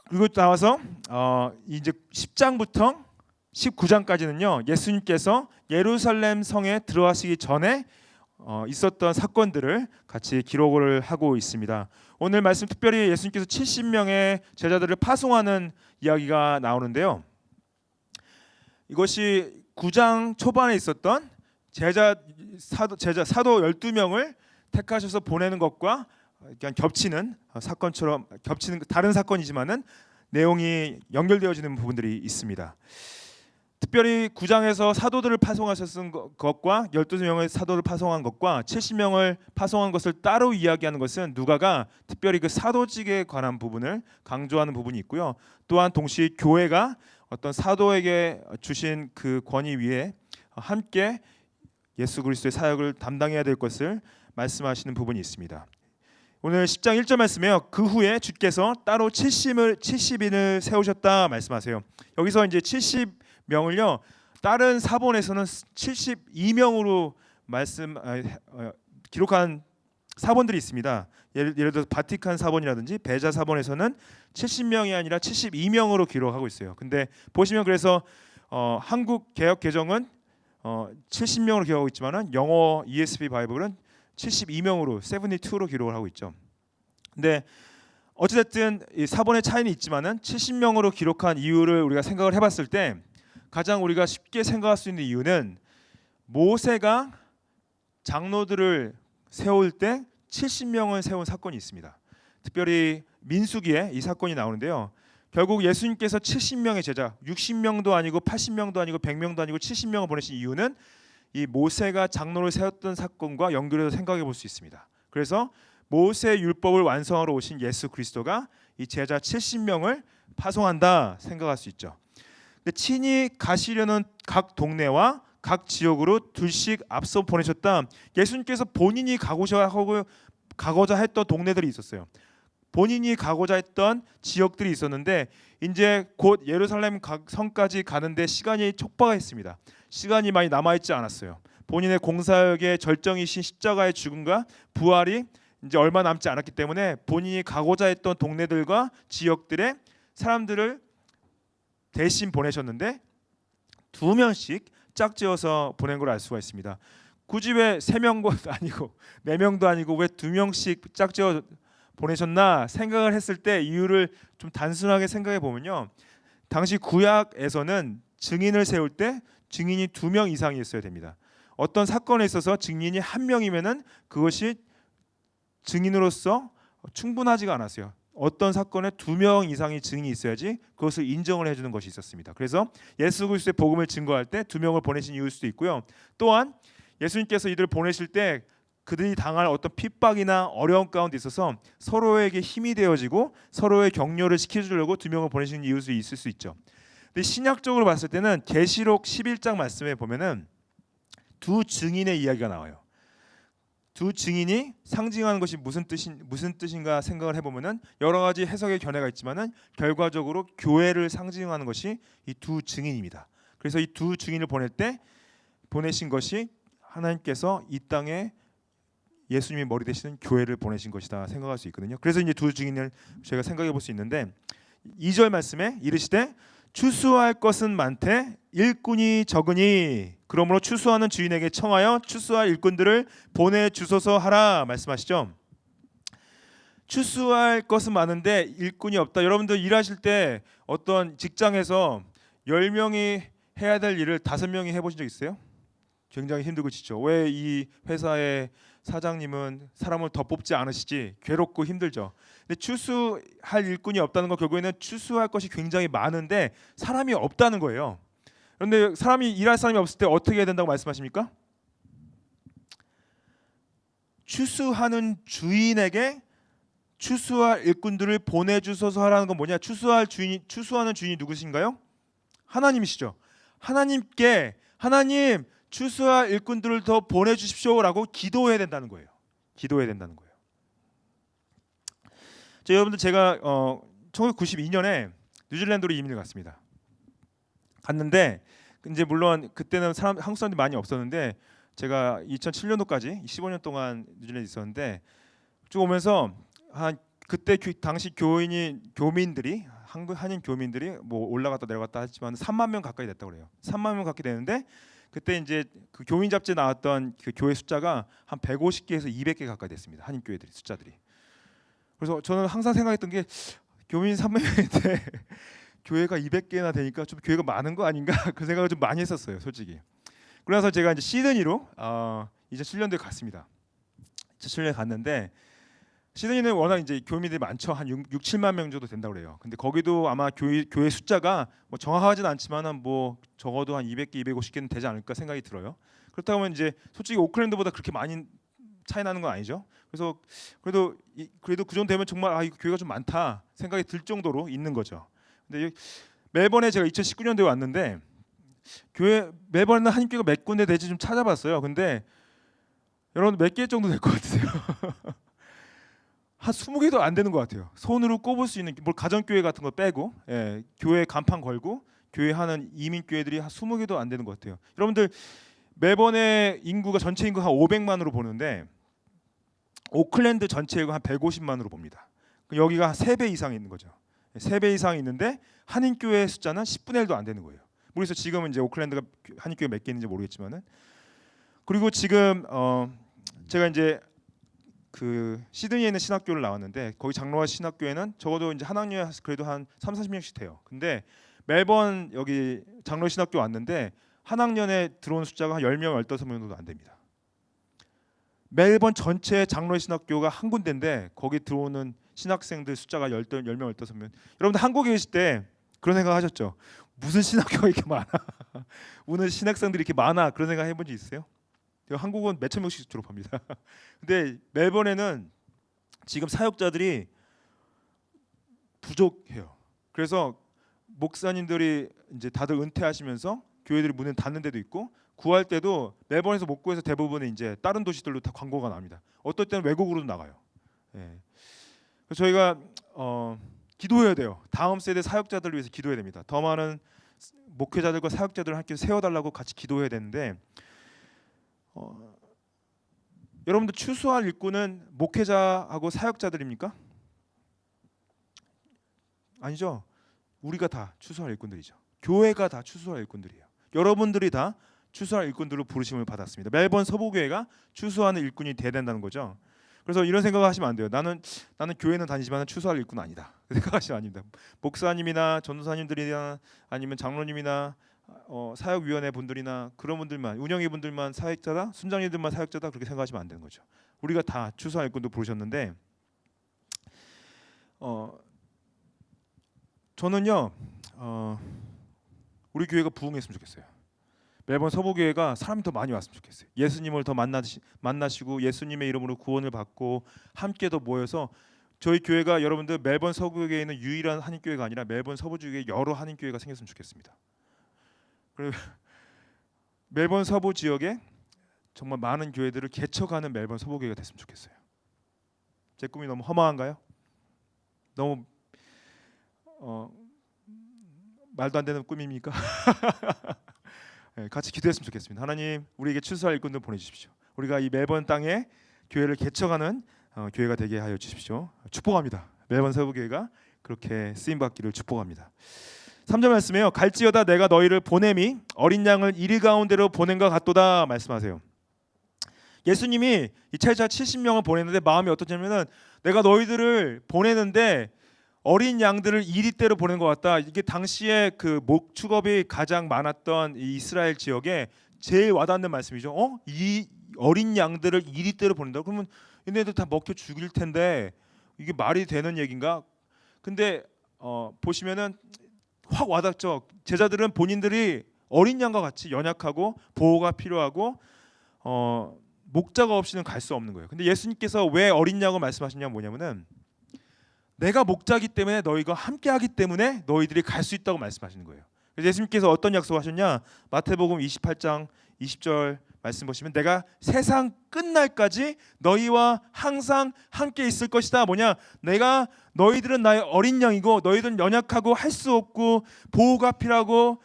그리고 나와서 이제 10장부터 19장까지는요. 예수님께서 예루살렘 성에 들어가시기 전에 있었던 사건들을 같이 기록을 하고 있습니다. 오늘 말씀 특별히 예수님께서 70명의 제자들을 파송하는 이야기가 나오는데요. 이것이 9장 초반에 있었던 사도 12명을 택하셔서 보내는 것과 그냥 겹치는 사건처럼 겹치는 다른 사건이지만은 내용이 연결되어지는 부분들이 있습니다. 특별히 9장에서 사도들을 파송하셨은 것과 12명의 사도를 파송한 것과 70명을 파송한 것을 따로 이야기하는 것은 누가가 특별히 그 사도직에 관한 부분을 강조하는 부분이 있고요. 또한 동시에 교회가 어떤 사도에게 주신 그 권위 위에 함께 예수 그리스도의 사역을 담당해야 될 것을 말씀하시는 부분이 있습니다. 오늘 10장 1절 말씀에요. 그 후에 주께서 따로 70인을 세우셨다 말씀하세요. 여기서 이제 70명을요. 다른 사본에서는 72명으로 기록한 사본들이 있습니다. 예를 들어서 바티칸 사본이라든지 베자 사본에서는 70명이 아니라 72명으로 기록하고 있어요. 근데 보시면 그래서 한국 개역 개정은 70명으로 기록하고 있지만은 영어 ESV 바이블은 72명으로 72로 기록을 하고 있죠. 근데 어찌됐든 이 사본의 차이는 있지만은 70명으로 기록한 이유를 우리가 생각을 해봤을 때 가장 우리가 쉽게 생각할 수 있는 이유는 모세가 장로들을 세울 때 70명을 세운 사건이 있습니다. 특별히 민수기에 이 사건이 나오는데요. 결국 예수님께서 70명의 제자, 60명도 아니고 80명도 아니고 100명도 아니고 70명을 보내신 이유는 이 모세가 장로를 세웠던 사건과 연결해서 생각해 볼 수 있습니다. 그래서 모세 율법을 완성하러 오신 예수 그리스도가 이 제자 70명을 파송한다 생각할 수 있죠. 근데 친히 가시려는 각 동네와 각 지역으로 둘씩 앞서 보내셨다. 예수님께서 본인이 가고자 했던 동네들이 있었어요. 본인이 가고자 했던 지역들이 있었는데 이제 곧 예루살렘 성까지 가는데 시간이 촉박했습니다. 시간이 많이 남아있지 않았어요. 본인의 공사역의 절정이신 십자가의 죽음과 부활이 이제 얼마 남지 않았기 때문에 본인이 가고자 했던 동네들과 지역들의 사람들을 대신 보내셨는데 2명씩 짝지어서 보낸 걸 알 수가 있습니다. 굳이 왜 3명도 아니고 4명도 아니고 왜 2명씩 짝지어 보내셨나 생각을 했을 때 이유를 좀 단순하게 생각해 보면요. 당시 구약에서는 증인을 세울 때 증인이 2명 이상이 있어야 됩니다. 어떤 사건에 있어서 증인이 1명이면은 그것이 증인으로서 충분하지가 않았어요. 어떤 사건에 2명 이상의 증인이 있어야지 그것을 인정을 해주는 것이 있었습니다. 그래서 예수 그리스도의 복음을 증거할 때 2명을 보내신 이유일 수도 있고요. 또한 예수님께서 이들을 보내실 때 그들이 당할 어떤 핍박이나 어려운 가운데 있어서 서로에게 힘이 되어지고 서로의 격려를 시켜주려고 2명을 보내신 이유일 수 있을 수 있죠. 근데 신약적으로 봤을 때는 계시록 11장 말씀에 보면은 2 증인의 이야기가 나와요. 2 증인이 상징하는 것이 무슨 뜻인가 생각을 해보면은 여러 가지 해석의 견해가 있지만은 결과적으로 교회를 상징하는 것이 이 2 증인입니다. 그래서 이 2 증인을 보낼 때 보내신 것이 하나님께서 이 땅에 예수님이 머리 되시는 교회를 보내신 것이다 생각할 수 있거든요. 그래서 이제 2 증인을 저희가 생각해 볼 수 있는데 2절 말씀에 이르시되 추수할 것은 많되 일꾼이 적으니 그러므로 추수하는 주인에게 청하여 추수할 일꾼들을 보내주소서 하라 말씀하시죠. 추수할 것은 많은데 일꾼이 없다. 여러분들 일하실 때 어떤 직장에서 10명이 해야 될 일을 5명이 해보신 적 있어요? 굉장히 힘들고 지쳐. 왜 이 회사의 사장님은 사람을 더 뽑지 않으시지? 괴롭고 힘들죠. 근데 추수할 일꾼이 없다는 건 결국에는 추수할 것이 굉장히 많은데 사람이 없다는 거예요. 그런데 일할 사람이 없을 때 어떻게 해야 된다고 말씀하십니까? 추수하는 주인에게 추수할 일꾼들을 보내주소서 하라는 건 뭐냐? 추수하는 주인이 누구신가요? 하나님이시죠. 하나님께 하나님 추수할 일꾼들을 더 보내주십시오라고 기도해야 된다는 거예요. 기도해야 된다는 거예요. 여러분들 제가 1992년에 뉴질랜드로 이민을 갔습니다. 갔는데 이제 물론 그때는 한국 사람들이 많이 없었는데 제가 2007년도까지 15년 동안 뉴질랜드에 있었는데 쭉 오면서 그때 당시 교민들이 한인 교민들이 뭐 올라갔다 내려갔다 하지만 3만 명 가까이 됐다고 그래요. 3만 명 가까이 되는데 그때 이제 그 교민 잡지에 나왔던 그 교회 숫자가 한 150개에서 200개 가까이 됐습니다. 한인 교회들이 숫자들이. 그래서 저는 항상 생각했던 게 교민 3만 명인데 교회가 200개나 되니까 좀 교회가 많은 거 아닌가 그 생각을 좀 많이 했었어요, 솔직히. 그래서 제가 이제 시드니로 2007년도에 갔습니다. 2007년에 갔는데 시드니는 워낙 이제 교민들이 많죠. 한 6, 7만 명 정도 된다고 그래요. 근데 거기도 아마 교회 숫자가 뭐 정확하지는 않지만은 뭐 적어도 한 200개, 250개는 되지 않을까 생각이 들어요. 그렇다고 하면 이제 솔직히 오클랜드보다 그렇게 많이 차이 나는 건 아니죠. 그래서 그래도 그 정도 되면 정말 이 교회가 좀 많다 생각이 들 정도로 있는 거죠. 근데 멜번에 제가 2019년도에 왔는데 교회 멜번에는 한인 교회가 몇 군데 되지 좀 찾아봤어요. 근데 여러분 몇 개 정도 될 것 같으세요? 한 20개도 안 되는 것 같아요. 손으로 꼽을 수 있는 뭐 가정교회 같은 거 빼고 교회 간판 걸고 교회 하는 이민 교회들이 한 20개도 안 되는 것 같아요. 여러분들 멜번의 인구가 전체 인구 한 500만으로 보는데 오클랜드 전체 인구 한 150만으로 봅니다. 여기가 한 3배 이상 있는 거죠. 3배 이상 있는데 한인 교회 숫자는 10분의 1도 안 되는 거예요. 모르겠어요. 지금은 이제 오클랜드가 한인 교회 몇 개 있는지 모르겠지만은 그리고 지금 제가 이제 그 시드니에 있는 신학교를 나왔는데 거기 장로와 신학교에는 적어도 이제 한 학년에 그래도 한 3, 40명씩 돼요. 근데 멜번 여기 장로 신학교 왔는데 한 학년에 들어온 숫자가 한 10명, 15명 정도 안 됩니다. 멜번 전체 장로 신학교가 한 군데인데 거기 들어오는 신학생들 숫자가 10명, 15명. 여러분들 한국에 계실 때 그런 생각 하셨죠? 무슨 신학교가 이렇게 많아? 오늘 신학생들이 이렇게 많아? 그런 생각 해본 적 있어요? 한국은 몇천 명씩 졸업합니다. 근데 멜번에는 지금 사역자들이 부족해요. 그래서 목사님들이 이제 다들 은퇴하시면서 교회들이 문을 닫는 데도 있고 구할 때도 멜번에서 못 구해서 대부분은 이제 다른 도시들로 다 광고가 나옵니다. 어떨 때는 외국으로도 나가요. 그래서 저희가 기도해야 돼요. 다음 세대 사역자들을 위해서 기도해야 됩니다. 더 많은 목회자들과 사역자들을 함께 세워달라고 같이 기도해야 되는데 여러분들 추수할 일꾼은 목회자하고 사역자들입니까? 아니죠. 우리가 다 추수할 일꾼들이죠. 교회가 다 추수할 일꾼들이에요. 여러분들이 다 추수할 일꾼들로 부르심을 받았습니다. 멜번 서부교회가 추수하는 일꾼이 돼야 된다는 거죠. 그래서 이런 생각을 하시면 안 돼요. 나는 교회는 다니지만 추수할 일꾼은 아니다. 생각하시면 아닙니다. 목사님이나 전도사님들이나 아니면 장로님이나 사역위원회 분들이나 그런 분들만 운영위 분들만 사역자다, 순장님들만 사역자다 그렇게 생각하시면 안 되는 거죠. 우리가 다 추수할 일꾼도 부르셨는데 저는요 우리 교회가 부흥했으면 좋겠어요. 멜번 서부교회가 사람이 더 많이 왔으면 좋겠어요. 예수님을 더 만나시고 예수님의 이름으로 구원을 받고 함께 더 모여서 저희 교회가 여러분들 멜번 서부교회에 있는 유일한 한인교회가 아니라 멜번 서부주에 여러 한인교회가 생겼으면 좋겠습니다. 그리고 멜번 서부 지역에 정말 많은 교회들을 개척하는 멜번 서부교회가 됐으면 좋겠어요. 제 꿈이 너무 허망한가요? 너무 말도 안 되는 꿈입니까? 같이 기도했으면 좋겠습니다. 하나님, 우리에게 추수할 일꾼들 보내주십시오. 우리가 이 멜번 땅에 교회를 개척하는 교회가 되게 하여 주십시오. 축복합니다. 멜번 서부교회가 그렇게 쓰임받기를 축복합니다. 3절 말씀에요. 갈지어다 내가 너희를 보냄이 어린 양을 이리 가운데로 보낸 것 같도다 말씀하세요. 예수님이 이 제자 70명을 보냈는데 마음이 어떠냐면은 내가 너희들을 보내는데 어린 양들을 이리떼로 보낸 것 같다. 이게 당시에 그 목축업이 가장 많았던 이 이스라엘 지역에 제일 와닿는 말씀이죠. 이 어린 양들을 이리떼로 보낸다. 그러면 얘네들 다 먹혀 죽일 텐데 이게 말이 되는 얘기인가? 근데 보시면은 확 와닿죠. 제자들은 본인들이 어린 양과 같이 연약하고 보호가 필요하고 목자가 없이는 갈 수 없는 거예요. 근데 예수님께서 왜 어린 양을 말씀하시냐면 뭐냐면은 내가 목자기 때문에 너희가 함께하기 때문에 너희들이 갈 수 있다고 말씀하시는 거예요. 그래서 예수님께서 어떤 약속하셨냐? 마태복음 28장 20절 말씀 보시면 내가 세상 끝날까지 너희와 항상 함께 있을 것이다. 뭐냐? 내가 너희들은 나의 어린 양이고 너희들은 연약하고 할 수 없고 보호가 필요하고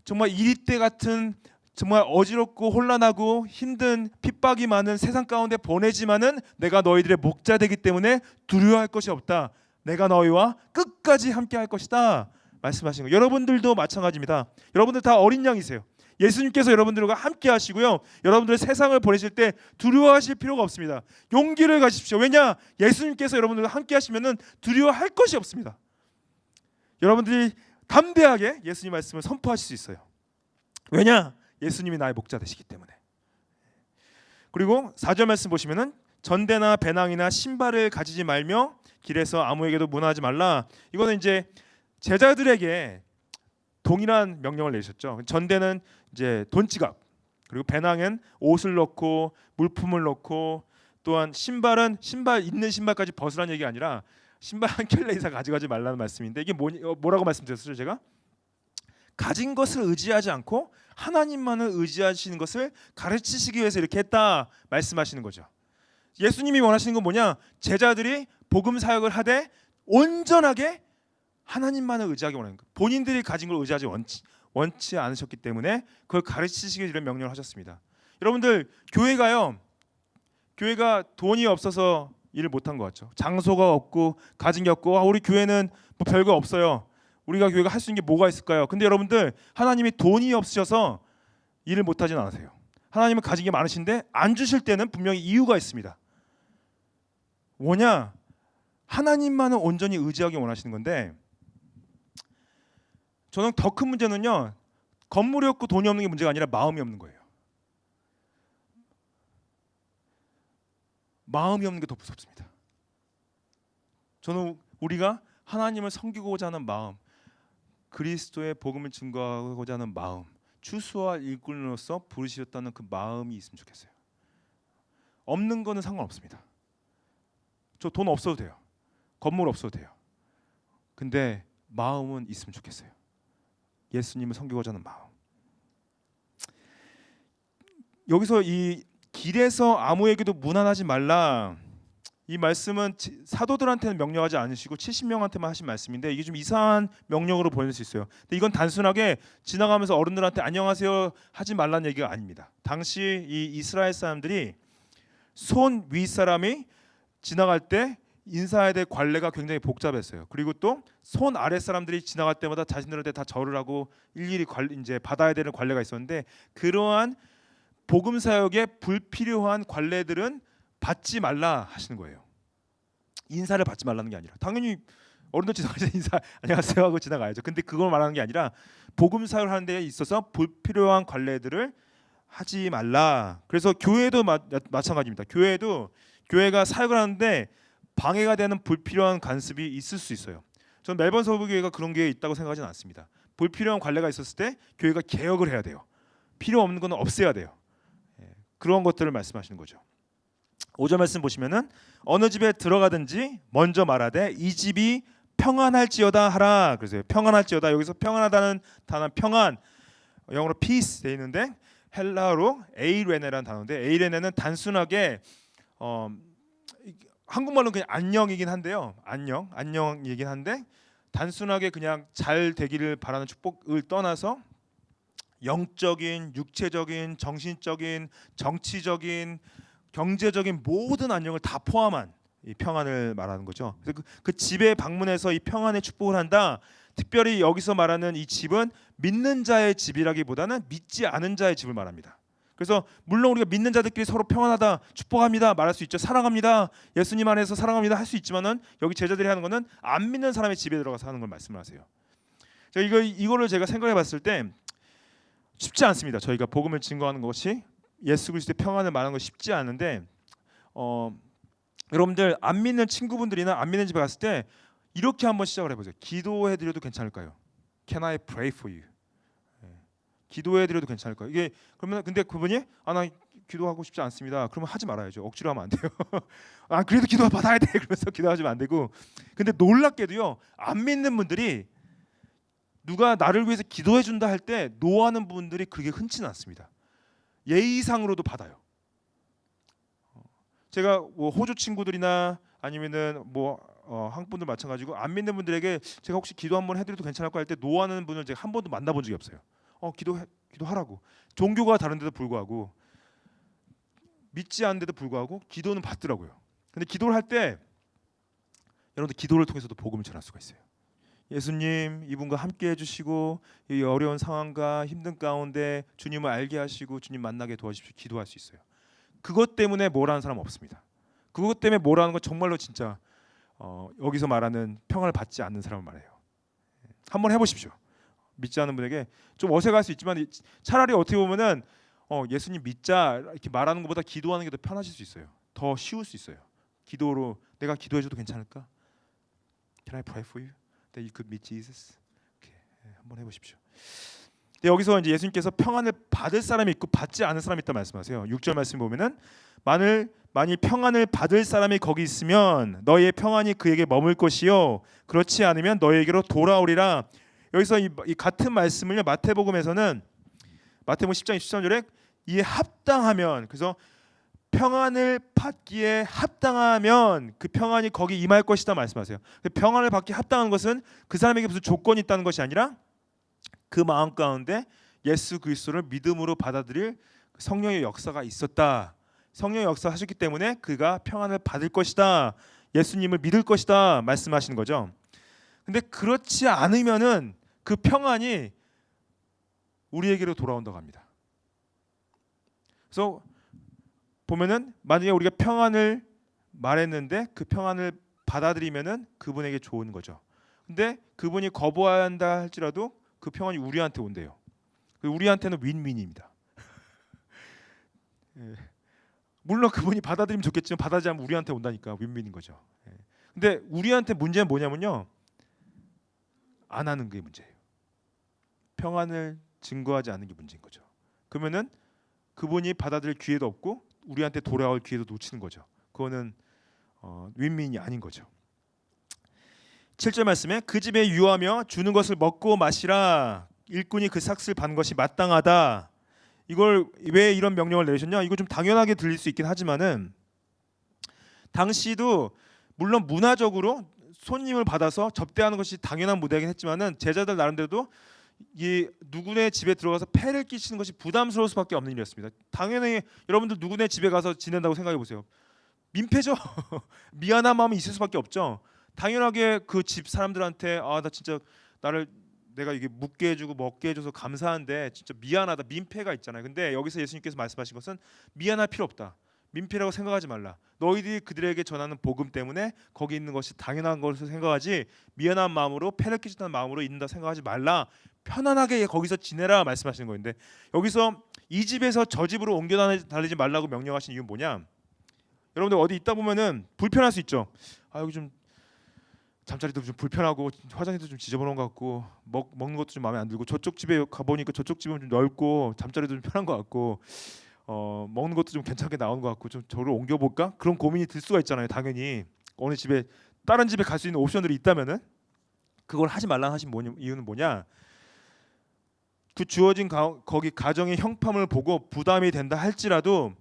정말 이리떼 같은 정말 어지럽고 혼란하고 힘든 핍박이 많은 세상 가운데 보내지만은 내가 너희들의 목자 되기 때문에 두려워할 것이 없다. 내가 너희와 끝까지 함께 할 것이다 말씀하신 거예요. 여러분들도 마찬가지입니다. 여러분들 다 어린 양이세요. 예수님께서 여러분들과 함께 하시고요. 여러분들의 세상을 보내실 때 두려워하실 필요가 없습니다. 용기를 가지십시오. 왜냐? 예수님께서 여러분들과 함께 하시면은 두려워할 것이 없습니다. 여러분들이 담대하게 예수님 말씀을 선포하실 수 있어요. 왜냐? 예수님이 나의 목자 되시기 때문에. 그리고 4절 말씀 보시면은 전대나 배낭이나 신발을 가지지 말며 길에서 아무에게도 문화하지 말라. 이거는 이제 제자들에게 동일한 명령을 내셨죠. 전대는 이제 돈지갑, 그리고 배낭엔 옷을 넣고 물품을 넣고, 또한 신발은 신발 있는 신발까지 벗으라는 얘기가 아니라 신발 한 켤레 이상 가져가지 말라는 말씀인데, 이게 뭐라고 말씀드렸어요? 제가 가진 것을 의지하지 않고 하나님만을 의지하시는 것을 가르치시기 위해서 이렇게 했다 말씀하시는 거죠. 예수님이 원하시는 건 뭐냐? 제자들이 복음 사역을 하되 온전하게 하나님만을 의지하기 원하는 거예요. 본인들이 가진 걸 의지하지 원치 않으셨기 때문에 그걸 가르치시기 이런 명령을 하셨습니다. 여러분들, 교회가 돈이 없어서 일을 못한 것 같죠. 장소가 없고 가진 게 없고, 우리 교회는 뭐 별거 없어요. 우리가 교회가 할 수 있는 게 뭐가 있을까요? 근데 여러분들, 하나님이 돈이 없으셔서 일을 못하진 않으세요. 하나님은 가진 게 많으신데 안 주실 때는 분명히 이유가 있습니다. 뭐냐? 하나님만을 온전히 의지하기 원하시는 건데, 저는 더 큰 문제는요, 건물이 없고 돈이 없는 게 문제가 아니라 마음이 없는 거예요. 마음이 없는 게 더 무섭습니다. 저는 우리가 하나님을 섬기고자 하는 마음, 그리스도의 복음을 증거하고자 하는 마음, 추수와 일꾼으로서 부르셨다는 그 마음이 있으면 좋겠어요. 없는 거는 상관없습니다. 저 돈 없어도 돼요. 건물 없어도 돼요. 근데 마음은 있으면 좋겠어요. 예수님을 섬기고자 하는 마음. 여기서 이 길에서 아무에게도 문안하지 말라, 이 말씀은 사도들한테는 명령하지 않으시고 70명한테만 하신 말씀인데, 이게 좀 이상한 명령으로 보일 수 있어요. 근데 이건 단순하게 지나가면서 어른들한테 안녕하세요 하지 말라는 얘기가 아닙니다. 당시 이 이스라엘 사람들이 손 윗사람이 지나갈 때 인사해야 될 관례가 굉장히 복잡했어요. 그리고 또 손 아래 사람들이 지나갈 때마다 자신들한테 다 절을 하고 일일이 이제 받아야 되는 관례가 있었는데, 그러한 복음 사역에 불필요한 관례들은 받지 말라 하시는 거예요. 인사를 받지 말라는 게 아니라, 당연히 어른들 지나갈 때 인사 안녕하세요 하고 지나가야죠. 근데 그걸 말하는 게 아니라 복음 사역을 하는 데 있어서 불필요한 관례들을 하지 말라. 그래서 교회도 마찬가지입니다. 교회가 사역을 하는데 방해가 되는 불필요한 간섭이 있을 수 있어요. 저는 멜번 서부교회가 그런 게 있다고 생각하지는 않습니다. 불필요한 관례가 있었을 때 교회가 개혁을 해야 돼요. 필요 없는 건 없애야 돼요. 그런 것들을 말씀하시는 거죠. 5절 말씀 보시면은 어느 집에 들어가든지 먼저 말하되 이 집이 평안할지어다 하라. 그래서 평안할지어다, 여기서 평안하다는 단어, 평안, 영어로 peace 돼 있는데 헬라어로 에이레네라는 단어인데, 에이레네는 단순하게 한국말로는 그냥 안녕이긴 한데요. 안녕이긴 한데, 단순하게 그냥 잘 되기를 바라는 축복을 떠나서 영적인, 육체적인, 정신적인, 정치적인, 경제적인 모든 안녕을 다 포함한 이 평안을 말하는 거죠. 그래서 그 집에 방문해서 이 평안의 축복을 한다. 특별히 여기서 말하는 이 집은 믿는 자의 집이라기보다는 믿지 않은 자의 집을 말합니다. 그래서 물론 우리가 믿는 자들끼리 서로 평안하다, 축복합니다 말할 수 있죠. 사랑합니다, 예수님 안에서 사랑합니다 할 수 있지만은, 여기 제자들이 하는 거는 안 믿는 사람의 집에 들어가서 하는 걸 말씀을 하세요. 제가 이거를 제가 생각해봤을 때 쉽지 않습니다. 저희가 복음을 증거하는 것이, 예수 그리스도의 평안을 말하는 것이 쉽지 않은데, 여러분들 안 믿는 친구분들이나 안 믿는 집에 갔을 때 이렇게 한번 시작을 해보세요. 기도해드려도 괜찮을까요? Can I pray for you? 기도해드려도 괜찮을까요? 이게 그러면, 근데 그분이 나 기도하고 싶지 않습니다. 그러면 하지 말아야죠. 억지로 하면 안 돼요. 그래도 기도 받아야 돼. 그래서 기도하시면 안 되고. 근데 놀랍게도요, 안 믿는 분들이 누가 나를 위해서 기도해 준다 할 때 노하는 분들이 그렇게 흔치는 않습니다. 예의상으로도 받아요. 제가 뭐 호주 친구들이나 아니면은 한국 분들 마찬가지고, 안 믿는 분들에게 제가 혹시 기도 한번 해드려도 괜찮을까 할 때 노하는 분을 제가 한 번도 만나본 적이 없어요. 기도하라고. 종교가 다른데도 불구하고, 믿지 않는데도 불구하고 기도는 받더라고요. 근데 기도를 할 때 여러분들 기도를 통해서도 복음을 전할 수가 있어요. 예수님 이분과 함께 해주시고 이 어려운 상황과 힘든 가운데 주님을 알게 하시고 주님 만나게 도와주십시오. 기도할 수 있어요. 그것 때문에 뭐라는 사람 없습니다. 그것 때문에 뭐라는 건 정말로 진짜 여기서 말하는 평안을 받지 않는 사람을 말해요. 한번 해보십시오. 믿지 않는 분에게 좀 어색할 수 있지만 차라리 어떻게 보면은 예수님 믿자 이렇게 말하는 것보다 기도하는 게 더 편하실 수 있어요. 더 쉬울 수 있어요. 기도로 내가 기도해줘도 괜찮을까? Can I pray for you? That you could meet Jesus. 이렇게 한번 해보십시오. 여기서 이제 예수님께서 평안을 받을 사람이 있고 받지 않은 사람이 있다 말씀하세요. 6절 말씀 보면은 만일 평안을 받을 사람이 거기 있으면 너희의 평안이 그에게 머물 것이요 그렇지 않으면 너희에게로 돌아오리라. 여기서 이 같은 말씀을요 마태복음에서는 마태복음 10장 23절에 이에 합당하면, 그래서 평안을 받기에 합당하면 그 평안이 거기 임할 것이다 말씀하세요. 평안을 받기 합당한 것은 그 사람에게 무슨 조건이 있다는 것이 아니라 그 마음 가운데 예수 그리스도를 믿음으로 받아들일 성령의 역사가 있었다. 성령의 역사를 하셨기 때문에 그가 평안을 받을 것이다. 예수님을 믿을 것이다 말씀하시는 거죠. 근데 그렇지 않으면은 그 평안이 우리에게로 돌아온다고 합니다. 그래서 보면은 만약에 우리가 평안을 말했는데 그 평안을 받아들이면은 그분에게 좋은 거죠. 근데 그분이 거부한다 할지라도 그 평안이 우리한테 온대요. 우리한테는 윈윈입니다. 예. 물론 그분이 받아들이면 좋겠지만 받아들이지 않으면 우리한테 온다니까 윈윈인 거죠. 예. 근데 우리한테 문제는 뭐냐면요, 안 하는 게 문제예요. 평안을 증거하지 않는 게 문제인 거죠. 그러면은 그분이 받아들일 기회도 없고 우리한테 돌아올 기회도 놓치는 거죠. 그거는 윈윈이 아닌 거죠. 7절 말씀에 그 집에 유하며 주는 것을 먹고 마시라. 일꾼이 그 삭슬 받는 것이 마땅하다. 이걸 왜 이런 명령을 내리셨냐? 이거 좀 당연하게 들릴 수 있긴 하지만은 당시도 물론 문화적으로 손님을 받아서 접대하는 것이 당연한 무대이긴 했지만은 제자들 나름대로도 이 누구네 집에 들어가서 폐를 끼치는 것이 부담스러울 수밖에 없는 일이었습니다. 당연히 여러분들 누구네 집에 가서 지낸다고 생각해 보세요. 민폐죠. 미안한 마음이 있을 수밖에 없죠. 당연하게 그 집 사람들한테 나 진짜 내가 이게 묵게 해주고 먹게 해줘서 감사한데 진짜 미안하다, 민폐가 있잖아요. 근데 여기서 예수님께서 말씀하신 것은 미안할 필요 없다. 민폐라고 생각하지 말라. 너희들이 그들에게 전하는 복음 때문에 거기 있는 것이 당연한 것을 생각하지 미안한 마음으로 폐를 끼친다는 마음으로 있는다 생각하지 말라. 편안하게 거기서 지내라 말씀하시는 거인데, 여기서 이 집에서 저 집으로 옮겨 다니지 말라고 명령하신 이유는 뭐냐? 여러분들 어디 있다 보면은 불편할 수 있죠. 여기 좀 잠자리도 좀 불편하고 화장실도 좀 지저분한 것 같고 먹는 것도 좀 마음에 안 들고 저쪽 집에 가보니까 저쪽 집은 좀 넓고 잠자리도 좀 편한 것 같고 먹는 것도 좀 괜찮게 나오는 것 같고 좀 저를 옮겨볼까? 그런 고민이 들 수가 있잖아요. 당연히 어느 집에 다른 집에 갈 수 있는 옵션들이 있다면은 그걸 하지 말라 하신 이유는 뭐냐? 그 주어진 거기 가정의 형편을 보고 부담이 된다 할지라도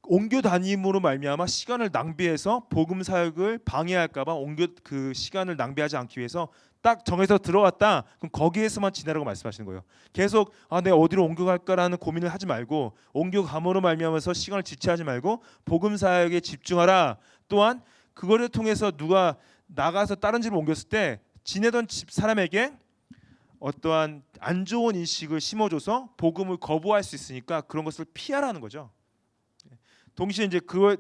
옮겨 다님으로 말미암아 시간을 낭비해서 복음 사역을 방해할까봐 그 시간을 낭비하지 않기 위해서 딱 정해서 들어갔다. 그럼 거기에서만 지내라고 말씀하시는 거예요. 계속 내가 어디로 옮겨갈까라는 고민을 하지 말고 옮겨감으로 말미암아서 시간을 지체하지 말고 복음 사역에 집중하라. 또한 그거를 통해서 누가 나가서 다른 집을 옮겼을 때 지내던 집 사람에게 어떠한 안 좋은 인식을 심어줘서 복음을 거부할 수 있으니까 그런 것을 피하라는 거죠. 동시에 이제 그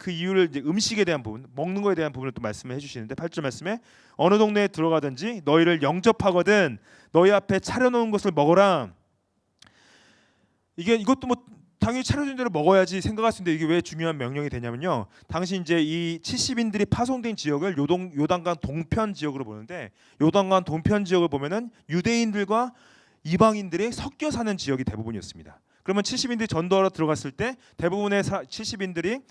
이유를 이제 음식에 대한 부분, 먹는 거에 대한 부분을 또 말씀을 해주시는데 8절 말씀에 어느 동네에 들어가든지 너희를 영접하거든 너희 앞에 차려놓은 것을 먹어라. 이것도 뭐 당연히 차려준 대로 먹어야지 생각할 수 있는데 이게 왜 중요한 명령이 되냐면요. 당시 이제 이 70인들이 파송된 지역을 요단강 동편 지역으로 보는데 요단강 동편 지역을 보면은 유대인들과 이방인들이 섞여 사는 지역이 대부분이었습니다. 그러면 70인들이 전도하러 들어갔을 때 대부분의 70인들이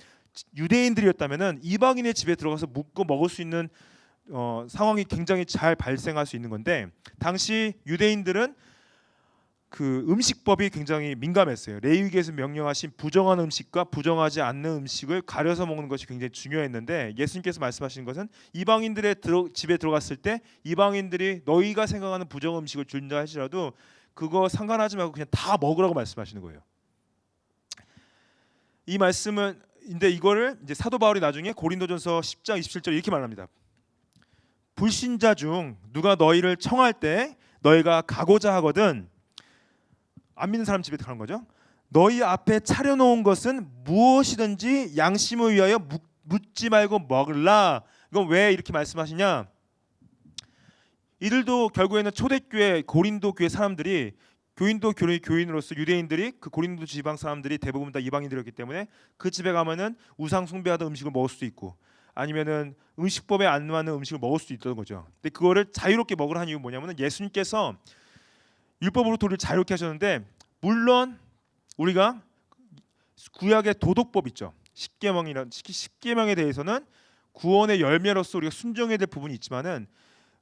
유대인들이었다면은 이방인의 집에 들어가서 묵고 먹을 수 있는 상황이 굉장히 잘 발생할 수 있는 건데, 당시 유대인들은 그 음식법이 굉장히 민감했어요. 레위기에서 명령하신 부정한 음식과 부정하지 않는 음식을 가려서 먹는 것이 굉장히 중요했는데, 예수님께서 말씀하신 것은 이방인들의 집에 들어갔을 때 이방인들이 너희가 생각하는 부정 음식을 준다 할지라도 그거 상관하지 말고 그냥 다 먹으라고 말씀하시는 거예요. 이 말씀은 근데 이거를 이제 사도 바울이 나중에 고린도전서 10장 27절 이렇게 말합니다. 불신자 중 누가 너희를 청할 때 너희가 가고자 하거든, 안 믿는 사람 집에 가는 거죠. 너희 앞에 차려놓은 것은 무엇이든지 양심을 위하여 묻지 말고 먹으라. 이건 왜 이렇게 말씀하시냐? 이들도 결국에는 초대교회 고린도 교회 사람들이 교인도 교인으로서 유대인들이 그 고린도 지방 사람들이 대부분 다 이방인들이었기 때문에 그 집에 가면은 우상 숭배하던 음식을 먹을 수도 있고 아니면은 음식법에 안 맞는 음식을 먹을 수도 있던 거죠. 근데 그거를 자유롭게 먹으라 한 이유는 뭐냐면은 예수님께서 율법으로 우리를 자유롭게 하셨는데, 물론 우리가 구약의 도덕법 있죠. 십계명에 대해서는 구원의 열매로서 우리가 순종해야 될 부분이 있지만은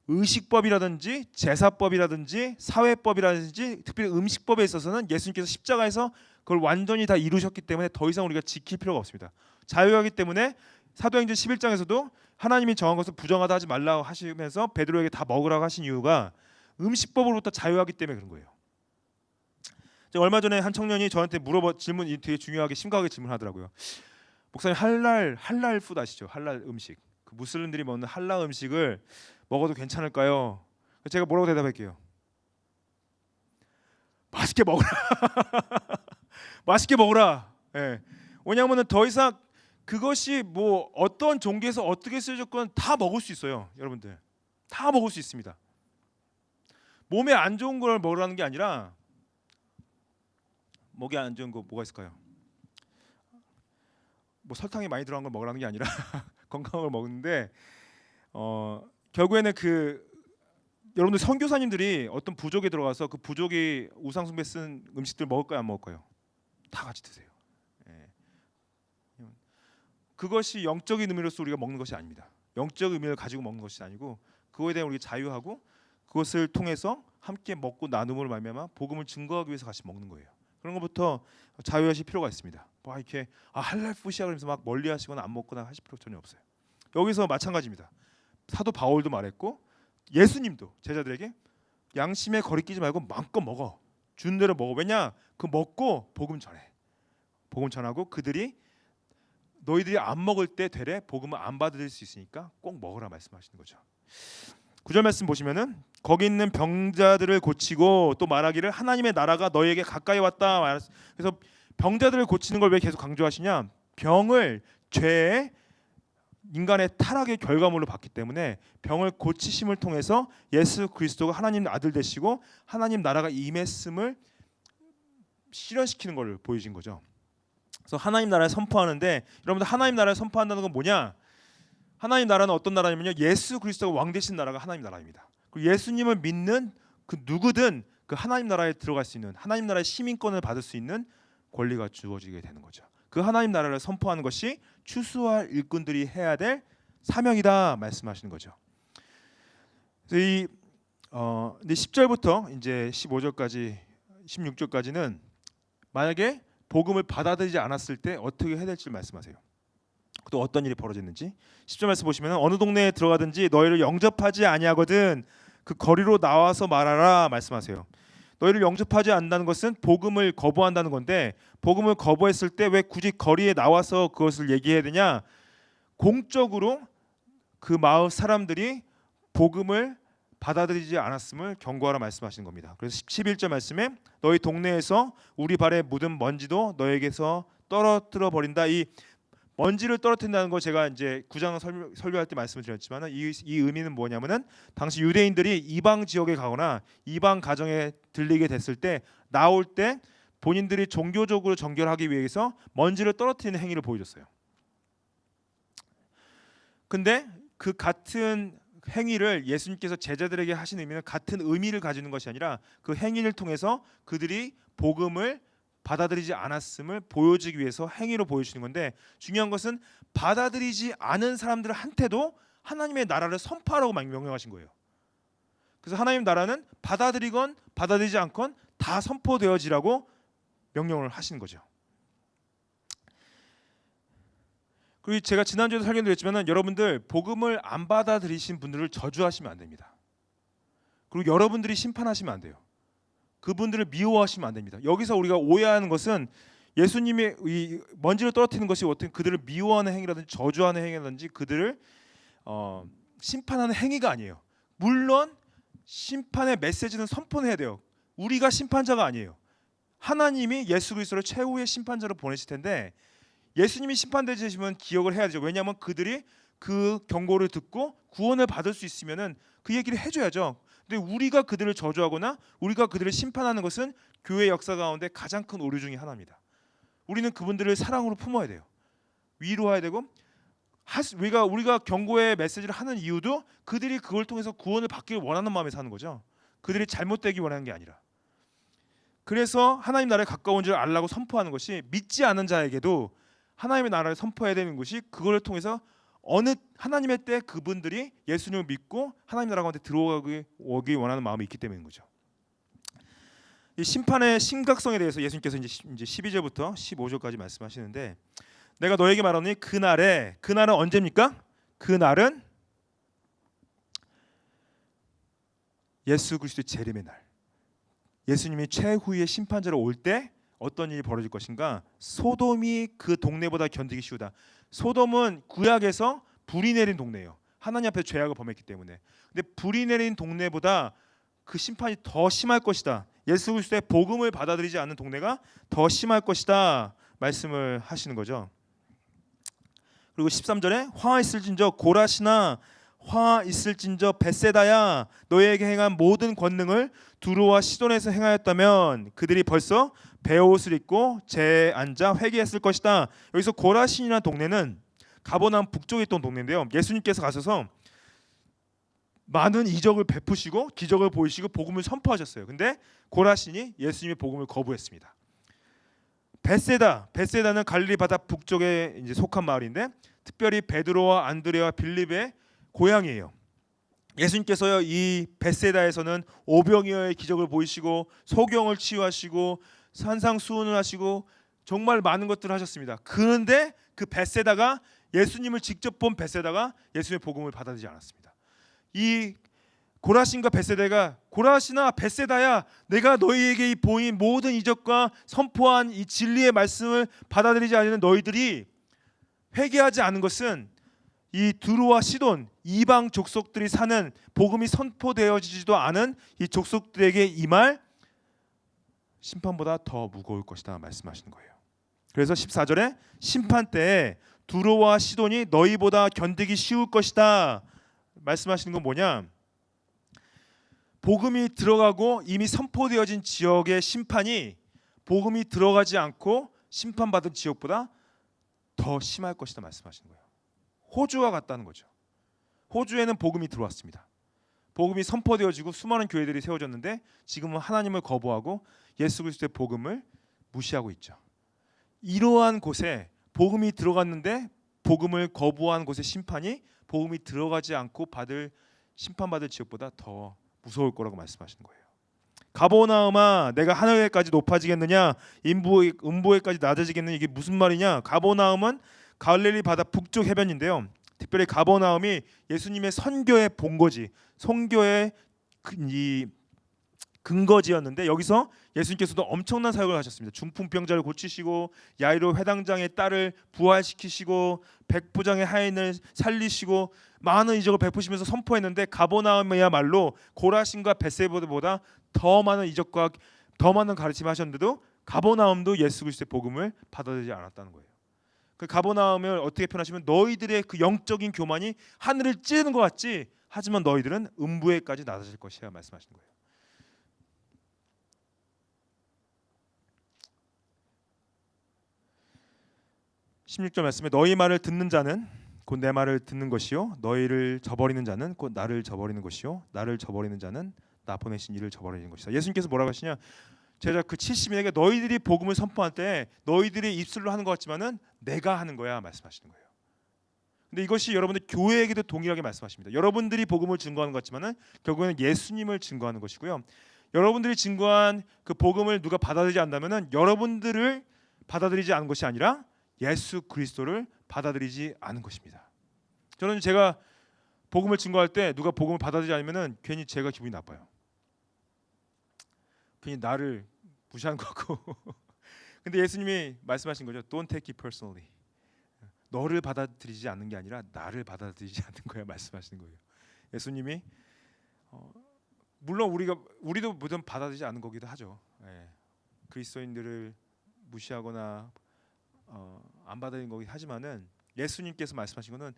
의식법이라든지 제사법이라든지 사회법이라든지 특별히 음식법에 있어서는 예수님께서 십자가에서 그걸 완전히 다 이루셨기 때문에 더 이상 우리가 지킬 필요가 없습니다. 자유하기 때문에 사도행전 11장에서도 하나님이 정한 것을 부정하다 하지 말라고 하시면서 베드로에게 다 먹으라고 하신 이유가 음식법으로부터 자유하기 때문에 그런 거예요. 얼마 전에 한 청년이 저한테 질문이 되게 중요하게 심각하게 질문하더라고요. 목사님, 할랄 푸드 아시죠? 할랄 음식. 그 무슬림들이 먹는 할랄 음식을 먹어도 괜찮을까요? 제가 뭐라고 대답할게요? 맛있게 먹으라. 맛있게 먹으라. 예. 왜냐하면 더 이상 그것이 뭐 어떤 종교에서 어떻게 쓰여졌건 다 먹을 수 있어요. 여러분들 다 먹을 수 있습니다. 몸에 안 좋은 걸 먹으라는 게 아니라, 목에 안 좋은 거 뭐가 있을까요? 뭐 설탕이 많이 들어간 걸 먹으라는 게 아니라 건강한 걸 먹는데, 결국에는 여러분들 선교사님들이 어떤 부족에 들어가서 그 부족이 우상 숭배 쓴 음식들 먹을까요, 안 먹을까요? 다 같이 드세요. 예. 그것이 영적인 의미로서 우리가 먹는 것이 아닙니다. 영적 의미를 가지고 먹는 것이 아니고 그거에 대한 우리 자유하고 그것을 통해서 함께 먹고 나눔으로 말미암아 복음을 증거하기 위해서 같이 먹는 거예요. 그런 것부터 자유하실 필요가 있습니다. 뭐 이렇게 할랄 푸시야 그러면서 막 멀리하시거나 안 먹거나 하실 필요 전혀 없어요. 여기서 마찬가지입니다. 사도 바울도 말했고 예수님도 제자들에게 양심에 거리끼지 말고 마음껏 먹어. 준 대로 먹어. 왜냐? 그 먹고 복음 전해. 복음 전하고 너희들이 안 먹을 때 되레 복음을 안 받을 수 있으니까 꼭 먹으라 말씀하시는 거죠. 9절 말씀 보시면은 거기 있는 병자들을 고치고 또 말하기를 하나님의 나라가 너희에게 가까이 왔다. 그래서 병자들을 고치는 걸 왜 계속 강조하시냐? 병을 죄의 인간의 타락의 결과물로 봤기 때문에 병을 고치심을 통해서 예수 그리스도가 하나님 아들 되시고 하나님 나라가 임했음을 실현시키는 걸 보여준 거죠. 그래서 하나님 나라를 선포하는데, 여러분들 하나님 나라를 선포한다는 건 뭐냐? 하나님 나라는 어떤 나라냐면요, 예수 그리스도가 왕 되신 나라가 하나님 나라입니다. 그리고 예수님을 믿는 그 누구든 그 하나님 나라에 들어갈 수 있는, 하나님 나라의 시민권을 받을 수 있는 권리가 주어지게 되는 거죠. 그 하나님 나라를 선포하는 것이 추수할 일꾼들이 해야 될 사명이다 말씀하시는 거죠. 그래서 근데 10절부터 이제 15절까지 16절까지는 만약에 복음을 받아들이지 않았을 때 어떻게 해야 될지 말씀하세요. 또 어떤 일이 벌어졌는지 10절 말씀 보시면 어느 동네에 들어가든지 너희를 영접하지 아니하거든 그 거리로 나와서 말하라 말씀하세요. 너희를 영접하지 않는다는 것은 복음을 거부한다는 건데, 복음을 거부했을 때 왜 굳이 거리에 나와서 그것을 얘기해야 되냐? 공적으로 그 마을 사람들이 복음을 받아들이지 않았음을 경고하라 말씀하시는 겁니다. 그래서 11절 말씀에 너희 동네에서 우리 발에 묻은 먼지도 너에게서 떨어뜨려 버린다. 이 먼지를 떨어뜨린다는 거 제가 이제 9장 설교할 때 말씀을 드렸지만 이 의미는 뭐냐면은 당시 유대인들이 이방 지역에 가거나 이방 가정에 들리게 됐을 때 나올 때 본인들이 종교적으로 정결하기 위해서 먼지를 떨어뜨리는 행위를 보여줬어요. 근데 그 같은 행위를 예수님께서 제자들에게 하신 의미는 같은 의미를 가지는 것이 아니라 그 행위를 통해서 그들이 복음을 받아들이지 않았음을 보여주기 위해서 행위로 보여주는 건데, 중요한 것은 받아들이지 않은 사람들한테도 하나님의 나라를 선포하라고 명령하신 거예요. 그래서 하나님 나라는 받아들이건 받아들이지 않건 다 선포되어지라고 명령을 하시는 거죠. 그리고 제가 지난주에도 설명드렸지만 여러분들 복음을 안 받아들이신 분들을 저주하시면 안 됩니다. 그리고 여러분들이 심판하시면 안 돼요. 그분들을 미워하시면 안 됩니다. 여기서 우리가 오해하는 것은 예수님이 이 먼지를 떨어뜨리는 것이 어떤 그들을 미워하는 행위라든지 저주하는 행위라든지 그들을 심판하는 행위가 아니에요. 물론 심판의 메시지는 선포해야 돼요. 우리가 심판자가 아니에요. 하나님이 예수 그리스도를 최후의 심판자로 보내실 텐데 예수님이 심판되시면 기억을 해야 되죠. 왜냐하면 그들이 그 경고를 듣고 구원을 받을 수 있으면은 그 얘기를 해줘야죠. 근데 우리가 그들을 저주하거나 우리가 그들을 심판하는 것은 교회 역사 가운데 가장 큰 오류 중에 하나입니다. 우리는 그분들을 사랑으로 품어야 돼요. 위로해야 되고 우리가 경고의 메시지를 하는 이유도 그들이 그걸 통해서 구원을 받기를 원하는 마음에 사는 거죠. 그들이 잘못되기 원하는 게 아니라. 그래서 하나님 나라에 가까운 줄 알라고 선포하는 것이 믿지 않은 자에게도 하나님의 나라를 선포해야 되는 것이 그걸 통해서 어느 하나님의 때 그분들이 예수님을 믿고 하나님 나라 가운데 들어오기 원하는 마음이 있기 때문인 거죠. 이 심판의 심각성에 대해서 예수님께서 이제 12절부터 15절까지 말씀하시는데 내가 너에게 말하노니 그날은 언제입니까? 그날은 예수 그리스도의 재림의 날. 예수님이 최후의 심판자로 올 때 어떤 일이 벌어질 것인가? 소돔이 그 동네보다 견디기 쉬우다. 소돔은 구약에서 불이 내린 동네예요. 하나님 앞에 죄악을 범했기 때문에. 근데 불이 내린 동네보다 그 심판이 더 심할 것이다. 예수 그리스도의 복음을 받아들이지 않는 동네가 더 심할 것이다. 말씀을 하시는 거죠. 그리고 13절에 화 있을진저 고라시나 화 있을진저 벳세다야 너희에게 행한 모든 권능을 두로와 시돈에서 행하였다면 그들이 벌써 베옷을 입고 재에 앉아 회개했을 것이다. 여기서 고라신이라는 동네는 가버나움 북쪽에 있던 동네인데요. 예수님께서 가셔서 많은 이적을 베푸시고 기적을 보이시고 복음을 선포하셨어요. 근데 고라신이 예수님의 복음을 거부했습니다. 벳세다는 갈릴리 바다 북쪽에 이제 속한 마을인데 특별히 베드로와 안드레와 빌립의 고향이에요. 예수님께서요 이 벳세다에서는 오병이어의 기적을 보이시고 소경을 치유하시고 산상수훈을 하시고 정말 많은 것들을 하셨습니다. 그런데 그 벳세다가 예수님을 직접 본 벳세다가 예수님의 복음을 받아들이지 않았습니다. 이 고라신과 벳세다가 고라신아 벳세다야 내가 너희에게 보인 모든 이적과 선포한 이 진리의 말씀을 받아들이지 않는 너희들이 회개하지 않은 것은 이 두로와 시돈 이방 족속들이 사는 복음이 선포되어지지도 않은 이 족속들에게 임할 심판보다 더 무거울 것이다 말씀하시는 거예요. 그래서 14절에 심판 때에 두로와 시돈이 너희보다 견디기 쉬울 것이다 말씀하시는 건 뭐냐? 복음이 들어가고 이미 선포되어진 지역의 심판이 복음이 들어가지 않고 심판받은 지역보다 더 심할 것이다 말씀하시는 거예요. 호주와 같다는 거죠. 호주에는 복음이 들어왔습니다. 복음이 선포되어지고 수많은 교회들이 세워졌는데 지금은 하나님을 거부하고 예수 그리스도의 복음을 무시하고 있죠. 이러한 곳에 복음이 들어갔는데 복음을 거부한 곳의 심판이 복음이 들어가지 않고 심판받을 지역보다 더 무서울 거라고 말씀하시는 거예요. 가버나움아 내가 하늘에까지 높아지겠느냐 음보에까지 낮아지겠느냐 이게 무슨 말이냐? 가버나움은 갈릴리 바다 북쪽 해변인데요. 특별히 가버나움이 예수님의 선교의 본거지, 선교의 이 근거지였는데 여기서 예수님께서도 엄청난 사역을 하셨습니다. 중풍병자를 고치시고 야이로 회당장의 딸을 부활시키시고 백부장의 하인을 살리시고 많은 이적을 베푸시면서 선포했는데 가버나움이야말로 고라신과 벳세다보다 더 많은 이적과 더 많은 가르침을 하셨는데도 가버나움도 예수 그리스도의 복음을 받아들이지 않았다는 거예요. 그 가버나움을 어떻게 표현하시면 너희들의 그 영적인 교만이 하늘을 찌르는 것 같지 하지만 너희들은 음부에까지 낮아질 것이야 말씀하시는 거예요. 16절 말씀에 너희 말을 듣는 자는 곧 내 말을 듣는 것이요 너희를 저버리는 자는 곧 나를 저버리는 것이요 나를 저버리는 자는 나 보내신 이를 저버리는 것이다. 예수님께서 뭐라고 하시냐? 제자 그 70인에게 너희들이 복음을 선포할 때 너희들이 입술로 하는 것 같지만은 내가 하는 거야 말씀하시는 거예요. 근데 이것이 여러분들 교회에게도 동일하게 말씀하십니다. 여러분들이 복음을 증거하는 것 같지만은 결국에는 예수님을 증거하는 것이고요. 여러분들이 증거한 그 복음을 누가 받아들이지 않는다면은 여러분들을 받아들이지 않은 것이 아니라 예수 그리스도를 받아들이지 않은 것입니다. 저는 제가 복음을 증거할 때 누가 복음을 받아들이지 않으면은 괜히 제가 기분이 나빠요. 괜히 나를 무시하는 것 같고. 근데 예수님이 말씀하신 거죠. Don't take it personally. 너를 받아들이지 않는 게 아니라 나를 받아들이지 않는 거야 말씀하시는 거예요. 예수님이 물론 우리도 모든 받아들이지 않는 거기도 하죠. 예. 그리스도인들을 무시하거나 안 받아들이는 거긴 하지만은 예수님께서 말씀하신 거는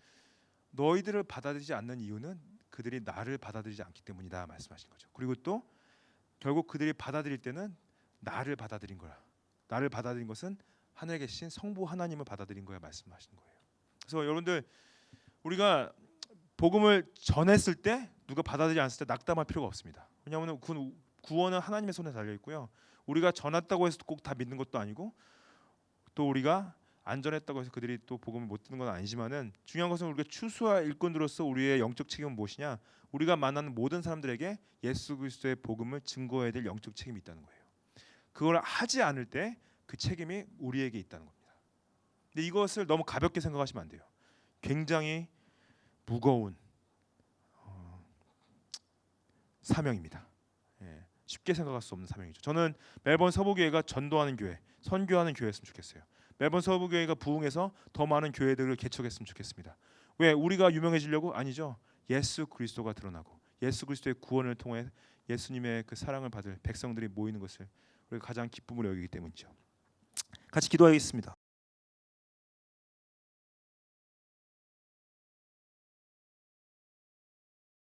너희들을 받아들이지 않는 이유는 그들이 나를 받아들이지 않기 때문이다 말씀하신 거죠. 그리고 또 결국 그들이 받아들일 때는 나를 받아들인 거야. 나를 받아들인 것은 하늘에 계신 성부 하나님을 받아들인 거야 말씀하시는 거예요. 그래서 여러분들 우리가 복음을 전했을 때 누가 받아들이지 않았을 때 낙담할 필요가 없습니다. 왜냐하면 구원은 하나님의 손에 달려 있고요. 우리가 전했다고 해서 꼭 다 믿는 것도 아니고 또 우리가 안 전했다고 해서 그들이 또 복음을 못 듣는 건 아니지만은 중요한 것은 우리가 추수와 일꾼으로서 우리의 영적 책임은 무엇이냐? 우리가 만나는 모든 사람들에게 예수 그리스도의 복음을 증거해야 될 영적 책임이 있다는 거예요. 그걸 하지 않을 때 그 책임이 우리에게 있다는 겁니다. 근데 이것을 너무 가볍게 생각하시면 안 돼요. 굉장히 무거운 사명입니다. 예, 쉽게 생각할 수 없는 사명이죠. 저는 멜번 서부교회가 전도하는 교회, 선교하는 교회였으면 좋겠어요. 멜번 서부교회가 부흥해서 더 많은 교회들을 개척했으면 좋겠습니다. 왜? 우리가 유명해지려고? 아니죠. 예수 그리스도가 드러나고 예수 그리스도의 구원을 통해 예수님의 그 사랑을 받을 백성들이 모이는 것을 우리가 가장 기쁨으로 여기기 때문이죠. 같이 기도하겠습니다.